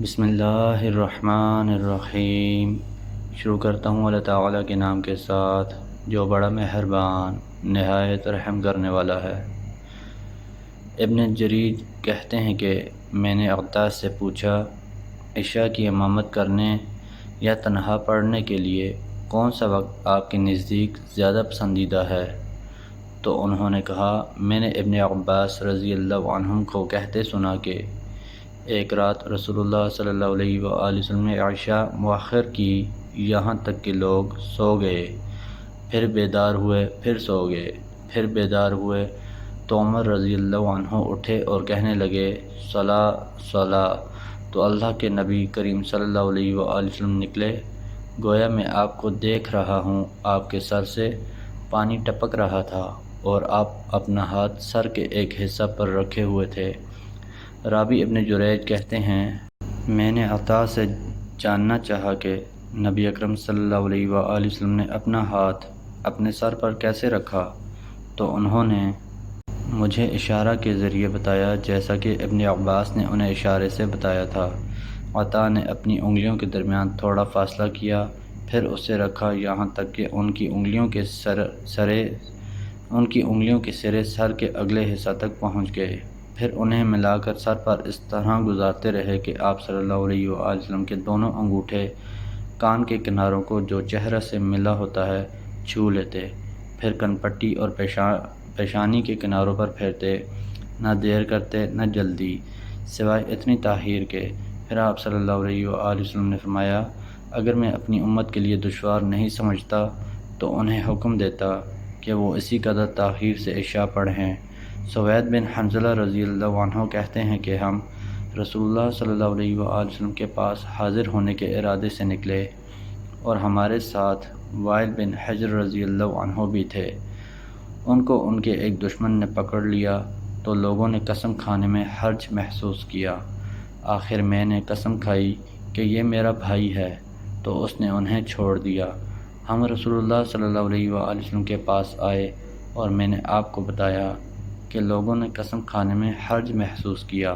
بسم اللہ الرحمن الرحیم۔ شروع کرتا ہوں اللہ تعالیٰ کے نام کے ساتھ جو بڑا مہربان نہایت رحم کرنے والا ہے۔ ابن جریر کہتے ہیں کہ میں نے عطا سے پوچھا عشاء کی امامت کرنے یا تنہا پڑھنے کے لیے کون سا وقت آپ کے نزدیک زیادہ پسندیدہ ہے، تو انہوں نے کہا میں نے ابن عباس رضی اللہ عنہم کو کہتے سنا کہ ایک رات رسول اللہ صلی اللہ علیہ وآلہ وسلم نے عشاء مؤخر کی یہاں تک کہ لوگ سو گئے، پھر بیدار ہوئے، پھر سو گئے، پھر بیدار ہوئے تو عمر رضی اللہ عنہ اٹھے اور کہنے لگے صلاۃ صلاۃ، تو اللہ کے نبی کریم صلی اللہ علیہ وآلہ وسلم نکلے، گویا میں آپ کو دیکھ رہا ہوں، آپ کے سر سے پانی ٹپک رہا تھا اور آپ اپنا ہاتھ سر کے ایک حصہ پر رکھے ہوئے تھے۔ راوی ابن جریج کہتے ہیں میں نے عطا سے جاننا چاہا کہ نبی اکرم صلی اللہ علیہ وآلہ وسلم نے اپنا ہاتھ اپنے سر پر کیسے رکھا، تو انہوں نے مجھے اشارہ کے ذریعے بتایا جیسا کہ ابن عباس نے انہیں اشارے سے بتایا تھا۔ عطا نے اپنی انگلیوں کے درمیان تھوڑا فاصلہ کیا، پھر اسے رکھا یہاں تک کہ ان کی انگلیوں کے سرے سر کے اگلے حصہ تک پہنچ گئے، پھر انہیں ملا کر سر پر اس طرح گزارتے رہے کہ آپ صلی اللہ علیہ وآلہ وسلم کے دونوں انگوٹھے کان کے کناروں کو جو چہرہ سے ملا ہوتا ہے چھو لیتے، پھر کن پٹی اور پیشانی کے کناروں پر پھیرتے، نہ دیر کرتے نہ جلدی، سوائے اتنی تاخیر کے۔ پھر آپ صلی اللہ علیہ وآلہ وسلم نے فرمایا اگر میں اپنی امت کے لیے دشوار نہیں سمجھتا تو انہیں حکم دیتا کہ وہ اسی قدر تاخیر سے عشاء پڑھیں۔ سوید بن حنظلہ رضی اللہ عنہ کہتے ہیں کہ ہم رسول اللہ صلی اللہ علیہ وآلہ وسلم کے پاس حاضر ہونے کے ارادے سے نکلے اور ہمارے ساتھ وائل بن حجر رضی اللہ عنہ بھی تھے۔ ان کو ان کے ایک دشمن نے پکڑ لیا تو لوگوں نے قسم کھانے میں حرج محسوس کیا۔ آخر میں نے قسم کھائی کہ یہ میرا بھائی ہے، تو اس نے انہیں چھوڑ دیا۔ ہم رسول اللہ صلی اللہ علیہ وآلہ وسلم کے پاس آئے اور میں نے آپ کو بتایا کہ لوگوں نے قسم کھانے میں حرج محسوس کیا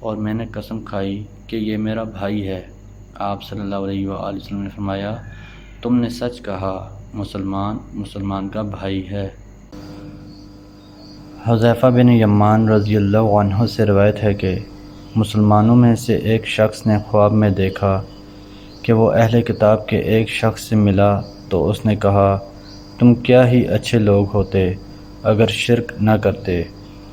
اور میں نے قسم کھائی کہ یہ میرا بھائی ہے۔ آپ صلی اللہ علیہ وآلہ وسلم نے فرمایا تم نے سچ کہا، مسلمان مسلمان کا بھائی ہے۔ حذیفہ بن یمان رضی اللہ عنہ سے روایت ہے کہ مسلمانوں میں سے ایک شخص نے خواب میں دیکھا کہ وہ اہل کتاب کے ایک شخص سے ملا تو اس نے کہا تم کیا ہی اچھے لوگ ہوتے اگر شرک نہ کرتے،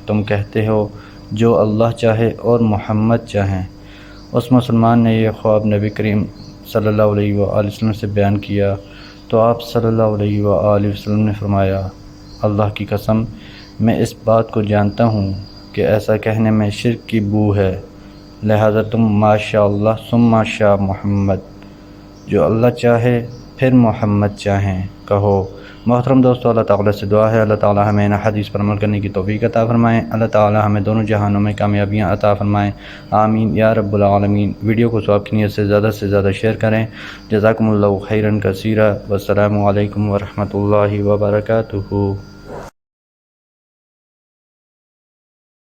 تم کہتے ہو جو اللہ چاہے اور محمد چاہیں۔ اس مسلمان نے یہ خواب نبی کریم صلی اللہ علیہ وآلہ وسلم سے بیان کیا تو آپ صلی اللہ علیہ وآلہ وسلم نے فرمایا اللہ کی قسم میں اس بات کو جانتا ہوں کہ ایسا کہنے میں شرک کی بو ہے، لہذا تم ما شاء اللہ ثم ما شاء محمد، جو اللہ چاہے پھر محمد چاہیں کہو۔ محترم دوستو، اللہ تعالیٰ سے دعا ہے اللہ تعالیٰ ہمیں ان حدیث پر عمل کرنے کی توفیق عطا فرمائیں، اللہ تعالیٰ ہمیں دونوں جہانوں میں کامیابیاں عطا فرمائیں، آمین یا رب العالمین۔ ویڈیو کو ثواب کی نیت سے زیادہ شیئر کریں۔ جزاکم اللہ خیرا کثیرا، والسلام علیکم ورحمۃ اللہ وبرکاتہ۔